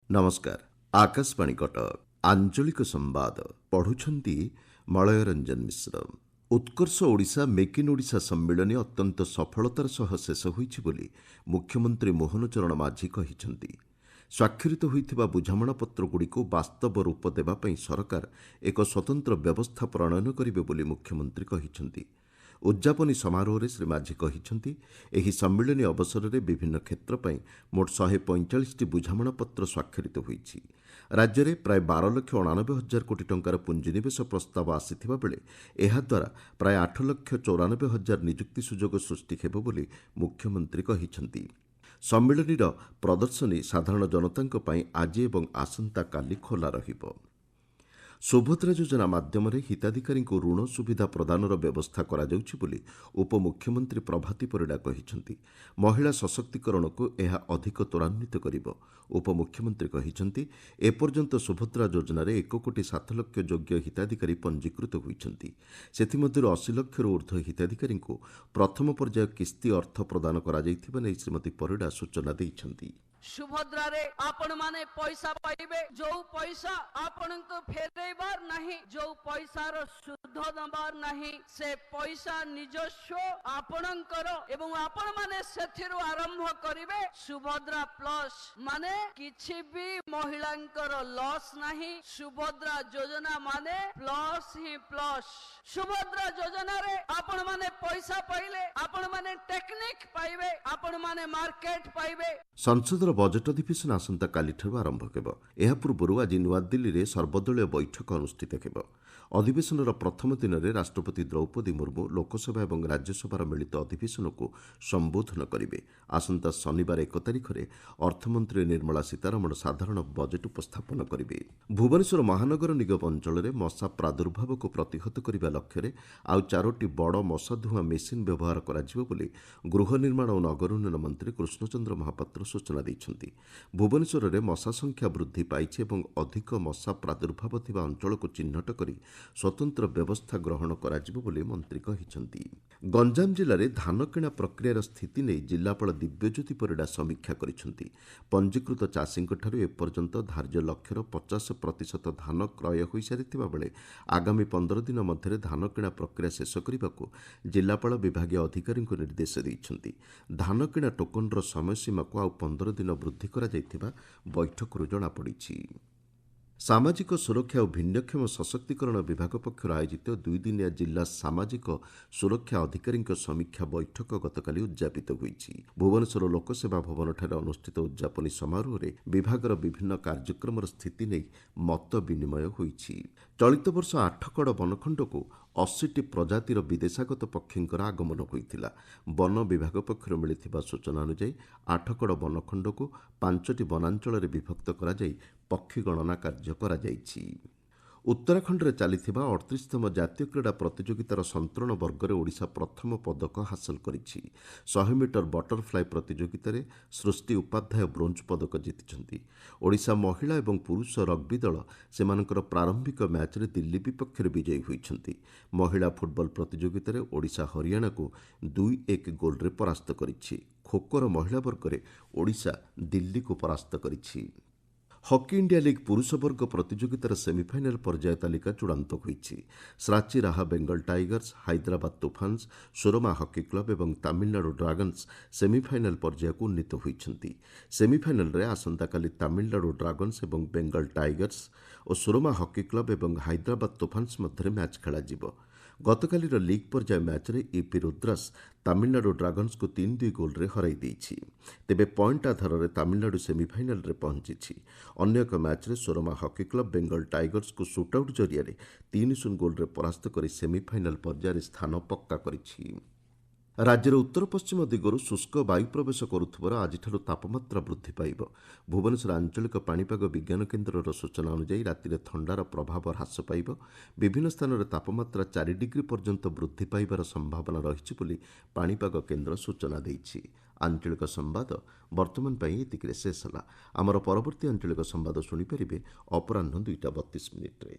नमस्कार। आकाशवाणी कटक आंचलिक संवाद पढ़ुछंती मलय रंजन मिश्र। उत्कर्ष ओडिशा मेक इन ओडिशा सम्मेलन अत्यंत सफलतार सह शेष होईछि बोली मुख्यमंत्री मोहन चरण माझी कहिछंती। स्वाक्षरित होइथिबा बुझामणापत्रगुड़िक बास्तव रूप देबापई सरकार एक स्वतंत्र व्यवस्था प्रणयन करिवे बोली मुख्यमंत्री कहिछंती। उद्यापनी समारोह श्री माझी कहिछंती एही सम्मेलन अवसर में विभिन्न क्षेत्र पर मोट 145 बुझामणापत्र स्वाक्षरित होईछि। राज्य में प्राय 12,99,000 कोटी टंकार पुंजीनिवेश प्रस्ताव आसीथिबा बेले एहाद्वारा प्राय 8,94,000 नियुक्ति सुजोग सृष्टि हेबो बोली मुख्यमंत्री कहिछंती। सम्मेलनीर प्रदर्शनी साधारण जनतांक पई आज एवं आसंता काली खोला रहिबो। सुभद्रा योजना माध्यम हिताधिकारी ऋण सुविधा प्रदानर व्यवस्था करा जाउछि बोली उपमुख्यमंत्री प्रभाती परिडा कहिछंती। महिला सशक्तिकरण को यह अधिक त्वरान्वित करिबो। उपमुख्यमंत्री कहिछंती एपर्यंत सुभद्रा योजन 1,07,00,000 योग्य हिताधिकारी पंजीकृत होइछंती। सेथिमध्यरु 80 लक्षରୁ ऊर्ध्व हिताधिकारी प्रथम पर्याय किस्ती अर्थ प्रदान करा जाइथिबा नै श्रीमती परिडा सूचना दैछंती। सुभद्रा रे आपण माने पैसा पाइबे, जो पैसा आपण को फेरेबार नहीं, जो पैसा रो शुद्ध दबार नहीं, से पैसा निजस्व आपणकर एवं आपण माने सेथिरु आरंभ करिवे। सुभद्रा प्लस माने किछि भी महिलांकर लॉस नहीं। सुभद्रा योजना माने प्लस ही प्लस। सुभद्रा योजना रे आपण माने पैसा पाइले, आपण माने टेक्निक पाइबे, आपण माने मार्केट पाइबे। संसदर बजेट अधिवेशन आसंता कालीठाରୁ आरंभ ହେବ। ଏହା ପୂର୍ବରୁ ଆଜି ନୂଆଦିଲ୍ଲୀରେ ସର୍ବଦଳୀୟ ବୈଠକ ଅନୁଷ୍ଠିତ ହେବ। ଅଧିବେଶନର ପ୍ରଥମ ଦିନରେ ରାଷ୍ଟ୍ରପତି ଦ୍ରୌପଦୀ ମୁର୍ମୁ ଲୋକସଭା ଏବଂ ରାଜ୍ୟସଭାର ମିଳିତ ଅଧିବେଶନକୁ ସମ୍ବୋଧନ କରିବେ। ଆସନ୍ତା ଶନିବାର 1 ତାରିଖରେ ଅର୍ଥମନ୍ତ୍ରୀ ନିର୍ମଳା ସୀତାରମଣ ସାଧାରଣ ବଜେଟ୍ ଉପସ୍ଥାପନ କରିବେ। ଭୁବନେଶ୍ୱର ମହାନଗର ନିଗମ ଅଞ୍ଚଳରେ ମଶା ପ୍ରାଦୁର୍ଭାବକୁ ପ୍ରତିହତ କରିବା ଲକ୍ଷ୍ୟରେ ଆଉ 4ଟି ବଡ଼ ମଶା ଧୂଆଁ ମେସିନ୍ ବ୍ୟବହାର କରାଯିବ ବୋଲି ଗୃହ ନିର୍ମାଣ ଓ ନଗର ଉନ୍ନୟନ ମନ୍ତ୍ରୀ କୃଷ୍ଣଚନ୍ଦ୍ର ମହାପାତ୍ର ସୂଚନା ଦେଇଛନ୍ତି। ଭୁବନେଶ୍ୱରରେ ମଶା ସଂଖ୍ୟା ବୃଦ୍ଧି ପାଇଛି ଏବଂ ଅଧିକ ମଶା ପ୍ରାଦୁର୍ଭାବ ଥିବା ଅଞ୍ଚଳକୁ ଚିହ୍ନଟ କରି ସ୍ୱତନ୍ତ୍ର ବ୍ୟବସ୍ଥା ଗ୍ରହଣ କରାଯିବ ବୋଲି ମନ୍ତ୍ରୀ କହିଛନ୍ତି। ଗଞ୍ଜାମ ଜିଲ୍ଲାରେ ଧାନ କିଣା ପ୍ରକ୍ରିୟାର ସ୍ଥିତି ନେଇ ଜିଲ୍ଲାପାଳ ଦିବ୍ୟଜ୍ୟୋତି ପରିଡା ସମୀକ୍ଷା କରିଛନ୍ତି। ପଞ୍ଜୀକୃତ ଚାଷୀଙ୍କଠାରୁ ଏପର୍ଯ୍ୟନ୍ତ ଧାର୍ଯ୍ୟ ଲକ୍ଷ୍ୟର 50% ଧାନ କ୍ରୟ ହୋଇସାରିଥିବା ବେଳେ ଆଗାମୀ 15 ଦିନ ମଧ୍ୟରେ ଧାନ କିଣା ପ୍ରକ୍ରିୟା ଶେଷ କରିବାକୁ ଜିଲ୍ଲାପାଳ ବିଭାଗୀୟ ଅଧିକାରୀଙ୍କୁ ନିର୍ଦ୍ଦେଶ ଦେଇଛନ୍ତି। ଧାନ କିଣା ଟୋକନର ସମୟସୀମାକୁ ଆଉ 15 ଦିନ ବୃଦ୍ଧି କରାଯାଇଥିବା ବୈଠକରୁ ଜଣାପଡ଼ିଛି। ସାମାଜିକ ସୁରକ୍ଷା ଓ ଭିନ୍ନକ୍ଷମ ସଶକ୍ତିକରଣ ବିଭାଗ ପକ୍ଷରୁ ଆୟୋଜିତ 2 ଦିନିଆ ଜିଲ୍ଲା ସାମାଜିକ ସୁରକ୍ଷା ଅଧିକାରୀଙ୍କ ସମୀକ୍ଷା ବୈଠକ ଗତକାଲି ଉଦ୍ଯାପିତ ହୋଇଛି। ଭୁବନେଶ୍ୱର ଲୋକସେବା ଭବନଠାରେ ଅନୁଷ୍ଠିତ ଉଦ୍ଯାପନୀ ସମାରୋହରେ ବିଭାଗର ବିଭିନ୍ନ କାର୍ଯ୍ୟକ୍ରମର ସ୍ଥିତି ନେଇ ମତ ବିନିମୟ ହୋଇଛି। ଚଳିତ ବର୍ଷ ଆଠଗଡ଼ ବନଖଣ୍ଡକୁ 80ଟି ପ୍ରଜାତିର ବିଦେଶାଗତ ପକ୍ଷୀଙ୍କର ଆଗମନ ହୋଇଥିଲା। ବନ ବିଭାଗ ପକ୍ଷରୁ ମିଳିଥିବା ସୂଚନା ଅନୁଯାୟୀ ଆଠଗଡ଼ ବନଖଣ୍ଡକୁ 5ଟି ବନାଞ୍ଚଳରେ ବିଭକ୍ତ କରାଯାଇ ପକ୍ଷୀ ଗଣନା କାର୍ଯ୍ୟ କରାଯାଇଛି। ଉତ୍ତରାଖଣ୍ଡରେ ଚାଲିଥିବା 38ତମ ଜାତୀୟ କ୍ରୀଡ଼ା ପ୍ରତିଯୋଗିତାର ସନ୍ତରଣ ବର୍ଗରେ ଓଡ଼ିଶା ପ୍ରଥମ ପଦକ ହାସଲ କରିଛି। 100 ମିଟର ବଟରଫ୍ଲାଏ ପ୍ରତିଯୋଗିତାରେ ସୃଷ୍ଟି ଉପାଧ୍ୟାୟ ବ୍ରୋଞ୍ଜ ପଦକ ଜିତିଛନ୍ତି। ଓଡ଼ିଶା ମହିଳା ଏବଂ ପୁରୁଷ ରଗ୍ବି ଦଳ ସେମାନଙ୍କର ପ୍ରାରମ୍ଭିକ ମ୍ୟାଚ୍ରେ ଦିଲ୍ଲୀ ବିପକ୍ଷରେ ବିଜୟୀ ହୋଇଛନ୍ତି। ମହିଳା ଫୁଟବଲ ପ୍ରତିଯୋଗିତାରେ ଓଡ଼ିଶା ହରିୟାଣାକୁ 2-1 ଗୋଲ୍ରେ ପରାସ୍ତ କରିଛି। ଖୋଖୋର ମହିଳା ବର୍ଗରେ ଓଡ଼ିଶା ଦିଲ୍ଲୀକୁ ପରାସ୍ତ କରିଛି। ହକି ଇଣ୍ଡିଆ ଲିଗ୍ ପୁରୁଷ ବର୍ଗ ପ୍ରତିଯୋଗିତାର ସେମିଫାଇନାଲ୍ ପର୍ଯ୍ୟାୟ ତାଲିକା ଚୂଡ଼ାନ୍ତ ହୋଇଛି। ସାଚି ରାହା Bengal tigers, Hyderabad Toofans, Surama hockey club ଏବଂ ତାମିଲନାଡୁ ଡ୍ରାଗନ୍ସ ସେମିଫାଇନାଲ୍ ପର୍ଯ୍ୟାୟକୁ ଉନ୍ନୀତ ହୋଇଛନ୍ତି। ସେମିଫାଇନାଲ୍ରେ ଆସନ୍ତାକାଲି ତାମିଲନାଡୁ ଡ୍ରାଗନ୍ସ ଏବଂ ବେଙ୍ଗଲ ଟାଇଗର୍ସ ଓ ସୁରମା ହକି କ୍ଲବ ଏବଂ ହାଇଦ୍ରାବାଦ ତୁଫାନ୍ସ ମଧ୍ୟରେ ମ୍ୟାଚ୍ ଖେଳାଯିବ। ଗତକାଲିର ଲିଗ୍ ପର୍ଯ୍ୟାୟ ମ୍ୟାଚ୍ରେ ଇପି ରୁଦ୍ରାସ ତାମିଲନାଡୁ ଡ୍ରାଗନ୍ସକୁ 3-2 ଗୋଲ୍ରେ ହରାଇ ଦେଇଛି। ତେବେ ପଏଣ୍ଟ ଆଧାରରେ ତାମିଲନାଡୁ ସେମିଫାଇନାଲ୍ରେ ପହଞ୍ଚିଛି। ଅନ୍ୟ ଏକ ମ୍ୟାଚ୍ରେ ସୁରମା ହକି କ୍ଲବ ବେଙ୍ଗଲ ଟାଇଗର୍ସକୁ ସୁଟ୍ଆଉଟ୍ ଜରିଆରେ 3-0 ଗୋଲ୍ରେ ପରାସ୍ତ କରି ସେମିଫାଇନାଲ୍ ପର୍ଯ୍ୟାୟରେ ସ୍ଥାନ ପକ୍କା କରିଛି। ରାଜ୍ୟର ଉତ୍ତର ପଶ୍ଚିମ ଦିଗରୁ ଶୁଷ୍କ ବାୟୁ ପ୍ରବେଶ କରୁଥିବାରୁ ଆଜିଠାରୁ ତାପମାତ୍ରା ବୃଦ୍ଧି ପାଇବ। ଭୁବନେଶ୍ୱର ଆଞ୍ଚଳିକ ପାଣିପାଗ ବିଜ୍ଞାନ କେନ୍ଦ୍ରର ସୂଚନା ଅନୁଯାୟୀ ରାତିରେ ଥଣ୍ଡାର ପ୍ରଭାବ ହ୍ରାସ ପାଇବ। ବିଭିନ୍ନ ସ୍ଥାନରେ ତାପମାତ୍ରା 4 ଡିଗ୍ରୀ ପର୍ଯ୍ୟନ୍ତ ବୃଦ୍ଧି ପାଇବାର ସମ୍ଭାବନା ରହିଛି ବୋଲି ପାଣିପାଗ କେନ୍ଦ୍ର ସୂଚନା ଦେଇଛି। ଆଞ୍ଚଳିକ ସମ୍ବାଦ ବର୍ତ୍ତମାନ ପାଇଁ ଏତିକିରେ ଶେଷ ହେଲା। ଆମର ପରବର୍ତ୍ତୀ ଆଞ୍ଚଳିକ ସମ୍ବାଦ ଶୁଣିପାରିବେ ଅପରାହ୍ନ 2ଟା 32 ମିନିଟ୍ରେ।